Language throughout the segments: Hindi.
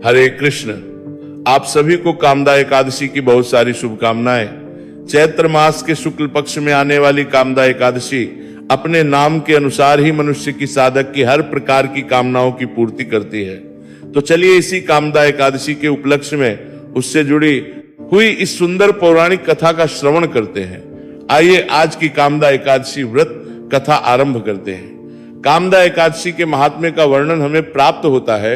हरे कृष्ण। आप सभी को कामदा एकादशी की बहुत सारी शुभकामनाएं। चैत्र मास के शुक्ल पक्ष में आने वाली कामदा एकादशी अपने नाम के अनुसार ही मनुष्य की साधक की हर प्रकार की कामनाओं की पूर्ति करती है। तो चलिए इसी कामदा एकादशी के उपलक्ष्य में उससे जुड़ी हुई इस सुंदर पौराणिक कथा का श्रवण करते हैं। आइए आज की कामदा एकादशी व्रत कथा आरंभ करते हैं। कामदा एकादशी के महात्म्य का वर्णन हमें प्राप्त होता है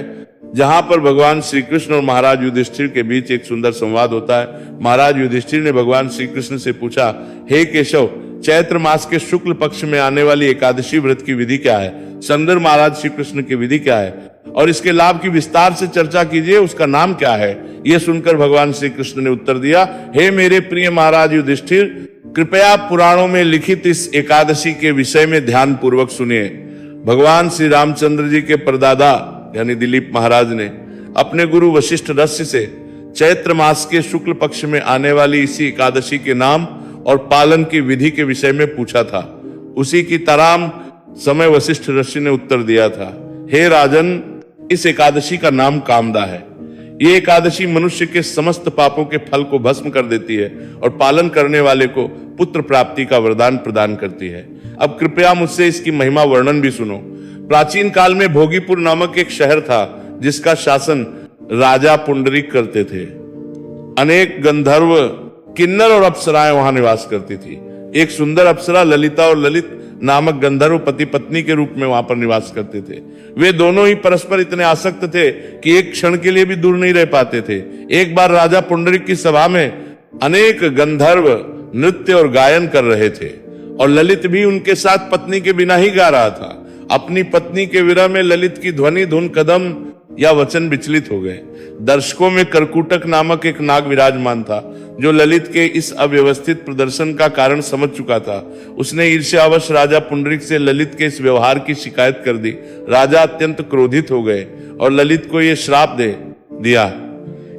जहां पर भगवान श्री कृष्ण और महाराज युधिष्ठिर के बीच एक सुंदर संवाद होता है। महाराज युधिष्ठिर ने भगवान श्री कृष्ण से पूछा, हे केशव, चैत्र मास के शुक्ल पक्ष में आने वाली एकादशी व्रत की विधि क्या है? संदर महाराज श्री कृष्ण की विधि क्या है और इसके लाभ की विस्तार से चर्चा कीजिए, उसका नाम क्या है? यह सुनकर भगवान श्री कृष्ण ने उत्तर दिया, हे मेरे प्रिय महाराज युधिष्ठिर, कृपया पुराणों में लिखित इस एकादशी के विषय में ध्यान पूर्वक सुनिए। भगवान श्री रामचंद्र जी के परदादा यानी दिलीप महाराज ने अपने गुरु वशिष्ठ ऋषि से चैत्र मास के शुक्ल पक्ष में आने वाली इसी एकादशी के नाम और पालन की विधि के विषय में पूछा था। उसी की तराम समय वशिष्ठ ऋषि ने उत्तर दिया था, हे राजन, इस एकादशी का नाम कामदा है। ये एकादशी मनुष्य के समस्त पापों के फल को भस्म कर देती है और पालन करने वाले को पुत्र प्राप्ति का वरदान प्रदान करती है। अब कृपया मुझसे इसकी महिमा वर्णन भी सुनो। प्राचीन काल में भोगीपुर नामक एक शहर था जिसका शासन राजा पुंडरीक करते थे। अनेक गंधर्व, किन्नर और अप्सराएं वहां निवास करती थी। एक सुंदर अप्सरा ललिता और ललित नामक गंधर्व पति पत्नी के रूप में वहां पर निवास करते थे। वे दोनों ही परस्पर इतने आसक्त थे कि एक क्षण के लिए भी दूर नहीं रह पाते थे। एक बार राजा पुंडरीक की सभा में अनेक गंधर्व नृत्य और गायन कर रहे थे और ललित भी उनके साथ पत्नी के बिना ही गा रहा था। अपनी पत्नी के विरह में ललित की ध्वनि, धुन, कदम या वचन विचलित हो गए। दर्शकों में करकुटक नामक एक नाग विराजमान था जो ललित के इस अव्यवस्थित प्रदर्शन का कारण समझ चुका था। उसने ईर्ष्यावश राजा पुंडरीक से ललित के इस व्यवहार की शिकायत कर दी। राजा अत्यंत क्रोधित हो गए और ललित को यह श्राप दे दिया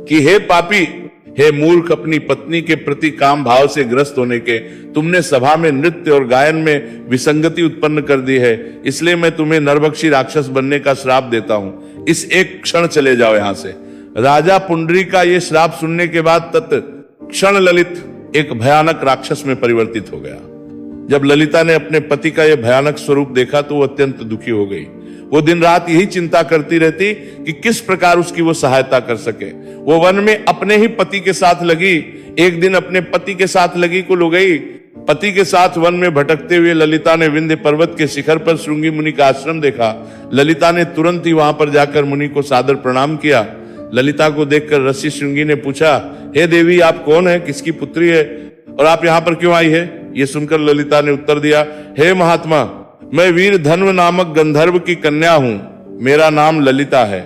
कि हे पापी, हे मूर्ख, अपनी पत्नी के प्रति काम भाव से ग्रस्त होने के तुमने सभा में नृत्य और गायन में विसंगति उत्पन्न कर दी है, इसलिए मैं तुम्हें नरभक्षी राक्षस बनने का श्राप देता हूं। इस एक क्षण चले जाओ यहां से। राजा पुंडरीक का यह श्राप सुनने के बाद तत्क्षण ललित एक भयानक राक्षस में परिवर्तित हो गया। जब ललिता ने अपने पति का यह भयानक स्वरूप देखा तो वो अत्यंत दुखी हो गई। वो दिन रात यही चिंता करती रहती कि किस प्रकार उसकी वो सहायता कर सके। वो वन में अपने ही पति के साथ लगी। एक दिन अपने पति के साथ लगी कुल हो गई। पति के साथ वन में भटकते हुए ललिता ने विंध्य पर्वत के शिखर पर श्रृंगी मुनि का आश्रम देखा। ललिता ने तुरंत ही वहां पर जाकर मुनि को सादर प्रणाम किया। ललिता को देखकर ऋषि श्रृंगी ने पूछा, हे देवी, आप कौन है, किसकी पुत्री है और आप यहाँ पर क्यों आई है? ये सुनकर ललिता ने उत्तर दिया, हे महात्मा, मैं वीर धन्व नामक गंधर्व की कन्या हूं। मेरा नाम ललिता है।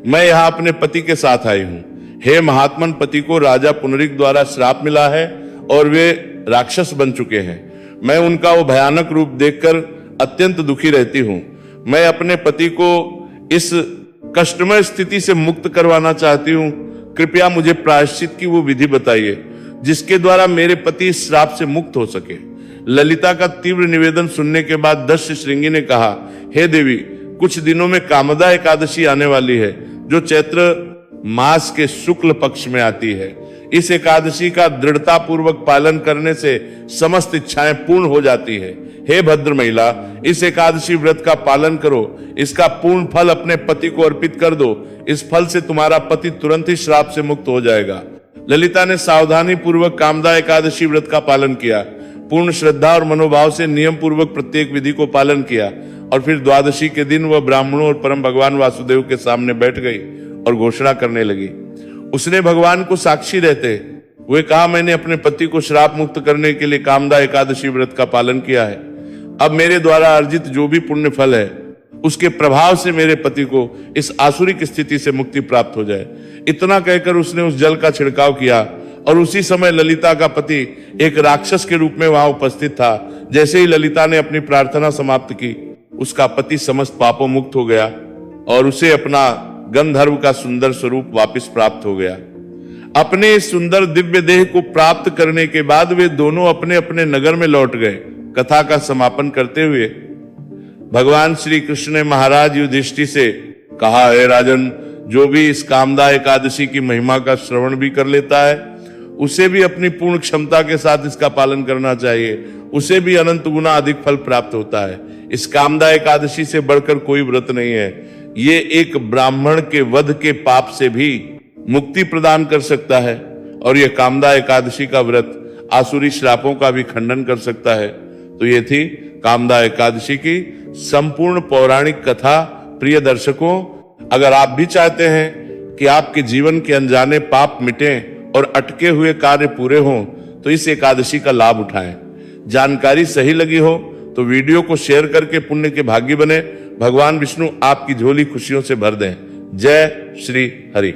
मैं यहाँ अपने पति के साथ आई हूं। हे महात्मन, पति को राजा पुंडरीक द्वारा श्राप मिला है और वे राक्षस बन चुके हैं। मैं उनका वो भयानक रूप देखकर अत्यंत दुखी रहती हूं। मैं अपने पति को इस कष्टमय स्थिति से मुक्त करवाना चाहती हूं। कृपया मुझे प्रायश्चित की वो विधि बताइए जिसके द्वारा मेरे पति इस श्राप से मुक्त हो सके। ललिता का तीव्र निवेदन सुनने के बाद दक्ष श्रृंगी ने कहा, हे देवी, कुछ दिनों में कामदा एकादशी आने वाली है जो चैत्र मास के शुक्ल पक्ष में आती है। इस एकादशी का दृढ़ता पूर्वक पालन करने से समस्त इच्छाएं पूर्ण हो जाती है। हे भद्र महिला, इस एकादशी व्रत का पालन करो। इसका पूर्ण फल अपने पति को अर्पित कर दो। इस फल से तुम्हारा पति तुरंत ही श्राप से मुक्त हो जाएगा। ललिता ने सावधानी पूर्वक कामदा एकादशी व्रत का पालन किया। पूर्ण श्रद्धा और मनोभाव से नियम पूर्वक प्रत्येक विधि को पालन किया और फिर द्वादशी के दिन वह ब्राह्मणों और परम भगवान वासुदेव के सामने बैठ गई और घोषणा करने लगी। उसने भगवान को साक्षी रहते हुए कहा, मैंने अपने पति को श्राप मुक्त करने के लिए कामदा एकादशी व्रत का पालन किया है। अब मेरे द्वारा अर्जित जो भी पुण्य फल है उसके प्रभाव से मेरे पति को इस आसुरिक स्थिति से मुक्ति प्राप्त हो जाए। इतना कहकर उसने उस जल का छिड़काव किया और उसी समय ललिता का पति एक राक्षस के रूप में वहां उपस्थित था। जैसे ही ललिता ने अपनी प्रार्थना समाप्त की, उसका पति समस्त पापों मुक्त हो गया और उसे अपना गंधर्व का सुंदर स्वरूप वापस प्राप्त हो गया। अपने सुंदर दिव्य देह को प्राप्त करने के बाद वे दोनों अपने अपने नगर में लौट गए। कथा का समापन करते हुए भगवान श्री कृष्ण ने महाराज युधिष्ठिर से कहा, हे राजन, जो भी इस कामदा एकादशी की महिमा का श्रवण भी कर लेता है, उसे भी अपनी पूर्ण क्षमता के साथ इसका पालन करना चाहिए, उसे भी अनंत गुना अधिक फल प्राप्त होता है। इस कामदा एकादशी से बढ़कर कोई व्रत नहीं है। ये एक ब्राह्मण के वध के पाप से भी मुक्ति प्रदान कर सकता है, और यह कामदा एकादशी का व्रत आसुरी श्रापों का भी खंडन कर सकता है। तो ये थी कामदा एकादशी की संपूर्ण पौराणिक कथा। प्रिय दर्शकों, अगर आप भी चाहते हैं कि आपके जीवन के अनजाने पाप मिटें और अटके हुए कार्य पूरे हों, तो इस एकादशी का लाभ उठाएं। जानकारी सही लगी हो तो वीडियो को शेयर करके पुण्य के भागी बने। भगवान विष्णु आपकी झोली खुशियों से भर दें। जय श्री हरि।